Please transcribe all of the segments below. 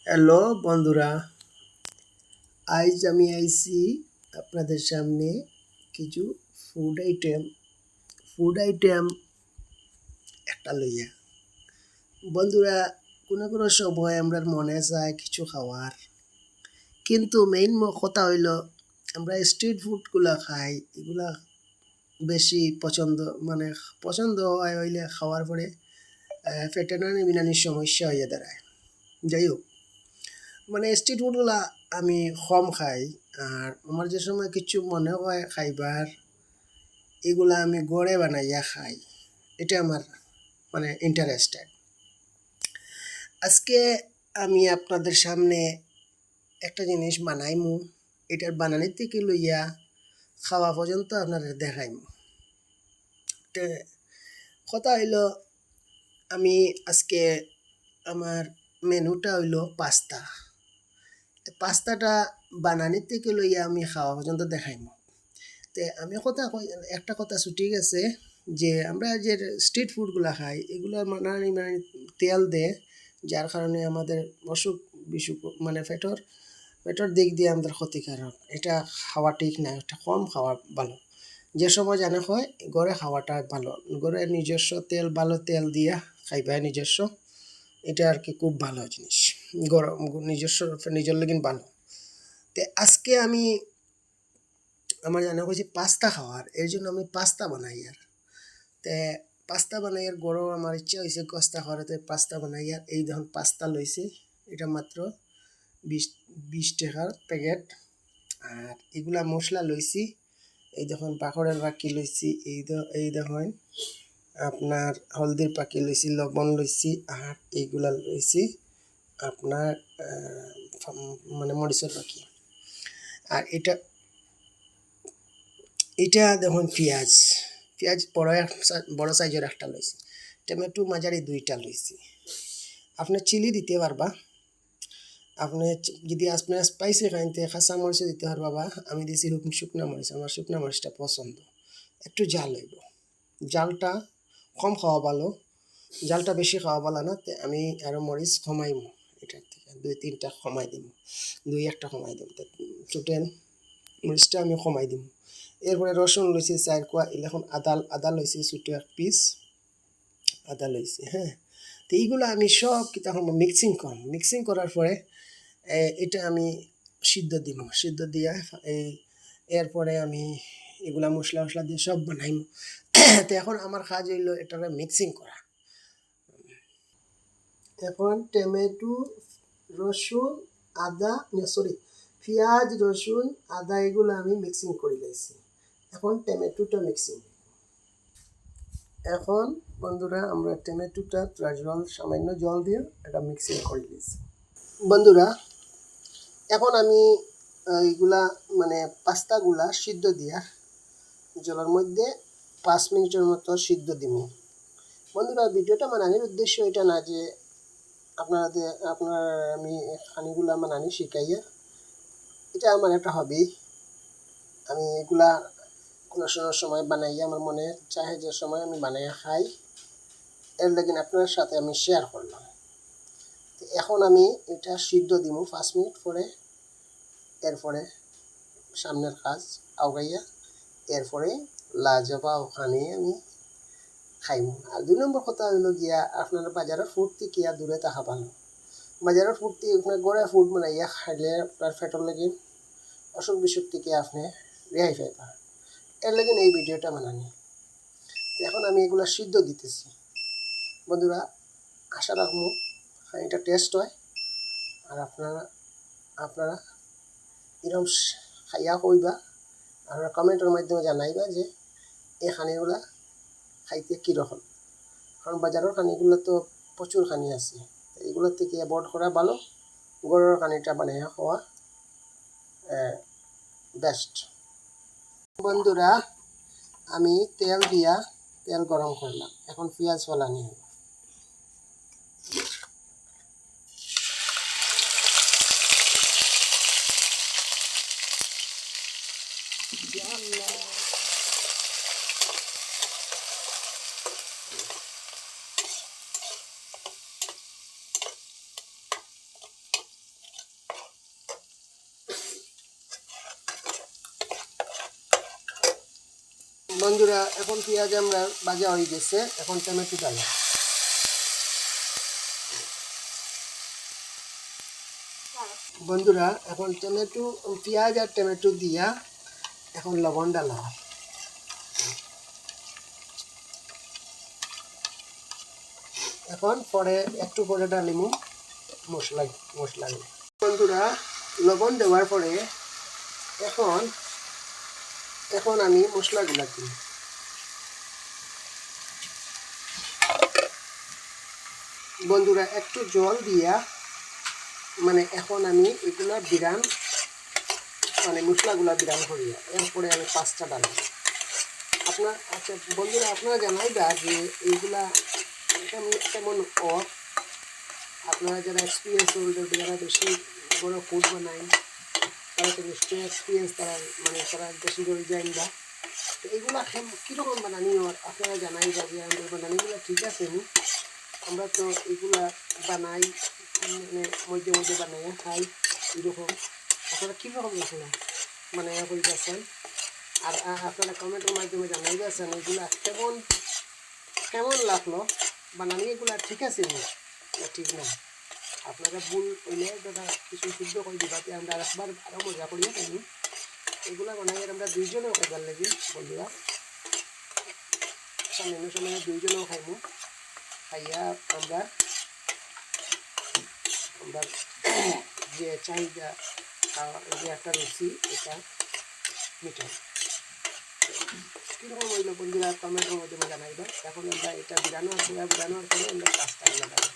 Hello বন্ধুরা, আজ আমি আইছি আপনাদের সামনে কিছু ফুড আইটেম একটা লইয়া। বন্ধুরা, কোনো সময় আমরা মনে চায় কিছু খাওয়ার, কিন্তু মেইন কথা হইল আমরা স্ট্রিট ফুডগুলা খাই, এগুলা বেশি পছন্দ হয় হইলে খাওয়ার পরে পেটে বিনানির সমস্যা হয়ে দাঁড়ায়। যাই হোক, স্ট্রিট ফুডগুলা আমি কম খাই। আর আমার যে সময় কিছু মনে হয় খাইবার, এগুলা আমি ঘরে বানাইয়া খাই। এটা আমার ইন্টারেস্টেড। আজকে আমি আপনাদের সামনে একটা জিনিস বানাইমু, এটার বানানির থেকে লইয়া খাওয়া পর্যন্ত আপনাদের দেখাইমু। কথা হইল, আমি আজকে আমার মেনুটা হইল পাস্তাটা বানানির থেকে লইয়া আমি খাওয়া পর্যন্ত দেখাইমু। আমি একটা কথা ছুটি গেছে যে আমরা যে স্ট্রিট ফুডগুলা খাই, এগুলো তেল দেয়, যার কারণে আমাদের অসুখ বিসুখ পেটর দিক দিয়ে আমাদের ক্ষতিকারক। এটা খাওয়া ঠিক না, এটা কম খাওয়া ভালো। যে সময় জানা হয় ঘরে খাওয়াটা ভালো, ঘরে নিজস্ব ভালো তেল দিয়া খাইবা নিজস্ব, এটা আর কি খুব ভালো জিনিস। গরম নিজের লাগিন ভালো। আজকে আমি আমার জানা হয়েছে পাস্তা খাওয়ার, এর জন্য আমি পাস্তা বানাই। তে পাস্তা বানাইয়ার গরম আমার ইচ্ছা হয়েছে পাস্তা খাওয়ার, পাস্তা বানাইয়ার। এই দেখুন পাস্তা লইছি, এটা মাত্র 20 টাকার প্যাকেট। আর এগুলা মশলা লইছি, এই দেখুন পাখড়ের পাখি লইছি, এই দেখুন আপনার হলদির পাখি লইছি, লবণ লইছি, আর এইগুলা লইছি আপনার মরিচের পাখি। আর এটা দেখুন পেঁয়াজ বড় সাইজের একটা লইছি, টমেটো মাঝারি 2টা লইছি। আপনি চিলি দিতে পারবা, আপনি যদি আপনার স্পাইসি খাইতে কাঁচা মরিচও দিতে পারবা, বা আমি দিছি শুকনা মরিচ, আমার শুকনা মরিচটা পছন্দ। একটু জাল হইব, জালটা কম খাওয়া ভালো, জালটা বেশি খাওয়া ভালো না। আমি আরও মরিচ কমাইম, এটার থেকে 2-3টা কমাই দিম, 2-1টা কমাই দিম, টোটাল মরিচটা আমি কমাই দিম। এরপরে রসুন লইছি 4 কোয়া, এখন আদা লইছি ছোটো 1 পিস আদা লইছি। হ্যাঁ, তো এইগুলো আমি সব তখন মিক্সিং করার পরে এটা আমি সিদ্ধ দিয়া এরপরে আমি এগুলা মশলা দিয়ে সব বানাইম। তো এখন আমার কাজ হইল এটাকে মিক্সিং করা। এখন টমেটো, রসুন, পেঁয়াজ, রসুন, আদা এগুলো আমি মিক্সিং করে লাইছি। এখন টমেটোটা মিক্সিং। এখন বন্ধুরা আমরা টমেটোটা সামান্য জল দিয়ে এটা মিক্সিং করে দিয়েছি। বন্ধুরা, এখন আমি এইগুলা পাস্তাগুলা সিদ্ধ দিয়া জলের মধ্যে 5 মিনিটের মতো সিদ্ধ দিব। বন্ধুরা, ভিডিওটা বানানোর উদ্দেশ্য এটা না যে আপনার আমি খানিগুলা বানানি শিখাইয়া, এটা আমার একটা হবি। আমি এগুলা কোনো সময় বানাইয়া আমার মনে চাহে যে সময় আমি বানাইয়া খাই, এর লাগিন আপনার সাথে আমি শেয়ার করলাম। এখন আমি এটা সিদ্ধ দিব 5 মিনিট পরে। এরপরে সামনের কাজ আগাইয়া, এরপরে লাজবা ওখানে আমি খাইম। আর 2 নম্বর কথা হইল গিয়া, আপনার বাজারের ফুড থেকে দূরে থাকা ভালো। বাজারের ফুড থেকে আপনার ঘরে ফুড বানাইয়া খাইলে আপনার পেটের লাগিন অসুখ বিসুখ থেকে আপনি রেহাই পাইবা। এর লাগিন এই ভিডিওটা বানানি। এখন আমি এগুলা সিদ্ধ দিতেছি। বন্ধুরা, আশা রাখবো এটা টেস্ট হয়। আর আপনারা এরকম খাইয়া কইবা, আর কমেন্টের মাধ্যমে জানাইবা যে এই খানিগুলা খাইতে কীরকম। কারণ বাজারের খানিগুলো তো প্রচুর খানি আছে, এগুলোর থেকে অ্যাভয়েড করা ভালো। ঘরের খানিটা বানাইয়া খাওয়া বেস্ট। বন্ধুরা, আমি তেল গরম করলাম, এখন পেঁয়াজ ফলানি হবে। বন্ধুরা এখন পেঁয়াজ আমরা ভাজা হয়ে গেছে, এখন টমেটো ডাল। বন্ধুরা এখন টমেটো, পেঁয়াজ আর টমেটো দিয়া এখন লবণ ডালা। এখন পরে একটু পরে ডালিমু মশলা। বন্ধুরা লবণ দেওয়ার পরে এখন এখন আমি মশলাগুলা দিই। বন্ধুরা একটু জল দিয়া মানে এখন আমি এগুলা বিরান মানে মশলাগুলা বিরান করিয়া এরপরে আমি পাঁচটা ডাল। আপনার আচ্ছা বন্ধুরা আপনারা জানাইবা যে এইগুলা কেমন অফ। আপনারা যারা এক্সপিরিয়েন্স হোল্ডার, যারা বেশি বড় ফুড বানায় তারা তো নিশ্চয়ই এক্সপিরিয়েন্স, তারা বেশি করে যায় বা তো এইগুলা কীরকম বানানি আপনারা জানাইবা যে আমাদের বানানিগুলো ঠিক আছে। আমরা তো এগুলা বানাই মানে মধ্যে মধ্যে বানাইয়া খাই এরকম। আপনারা কীরকম এগুলো বানাইয়া কইতেছেন আর আপনারা কমেন্টের মাধ্যমে জানাইতেছেন এগুলা কেমন লাগলো বানানি, এগুলা ঠিক আছে না ঠিক না। আপনারা ভুল হইলে দাদা কিছু শুদ্ধ করে দিবাতে আমরা একবার আরও মজা করিয়া খাইনি। এগুলা বানাই আমরা দুইজনেও খাইবার লাগি বন্ধুরা, সামনে দুইজনেও খাইমু। খাইয়া আমরা যে চাহিদা যে একটা রুচি এটা মিটাই। কীরকম হইলো বন্ধুরা কমেন্টের মাধ্যমে জানাইবা। এখন আমরা এটা বিরানোর পরে আমরা পাঁচটা লাগাবো।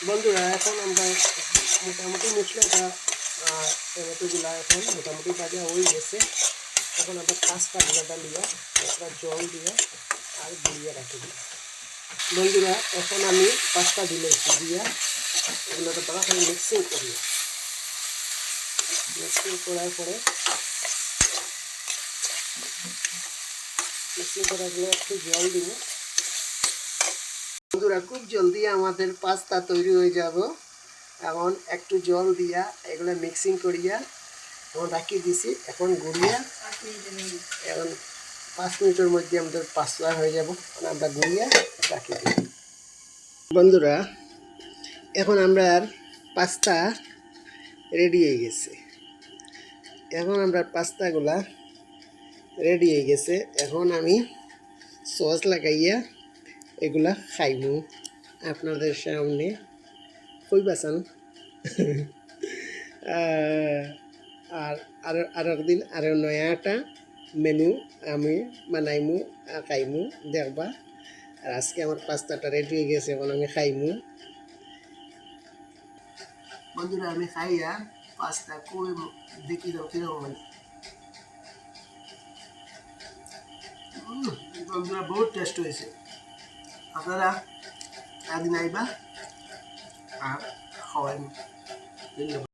বন্ধুরা এখন আমরা মোটামুটি মশলাটা টমেটোগুলা এখন মোটামুটি ভাজা হয়ে গেছে। এখন আমরা পাঁচটা গুলাটা লিয়া একটা জল দিয়ে আর গুলিয়ে রাখি দিই। বন্ধুরা এখন আমি পাঁচটা দিলেছি দিয়া এগুলোটা ভালো করে মিক্সিং করি। মিক্সিং করার পরে একটু জল দিব। বন্ধুরা খুব জলদি আমাদের পাস্তা তৈরি হয়ে যাব। এখন একটু জল দিয়া এগুলো মিক্সিং করিয়া এখন রাখি দিছি। এখন গুড়িয়া এখন 5 মিনিটের মধ্যে আমাদের পাস্তা হয়ে যাব। আমরা গুড়িয়া রাখি দিই। বন্ধুরা এখন আমরা পাস্তা রেডি হয়ে গেছে। এখন আমরা পাস্তাগুলা রেডি হয়ে গেছে। এখন আমি সস লাগাইয়া এগুলা খাইমু আপনাদের সামনে। কইবাসান আর একদিন আরো নয়া একটা মেনু আমি বানাইমু খাইমু দেখবা। আর আজকে আমার পাস্তাটা রেডি হয়ে গেছে, এখন আমি খাইমু। বন্ধুরা আমি খাইয়া পাস্তা করে দেখি দাও কিরকম। বন্ধুরা বহুত টেস্ট হয়েছে। আপনারা একদিন আইবা আর খাওয়াইমু।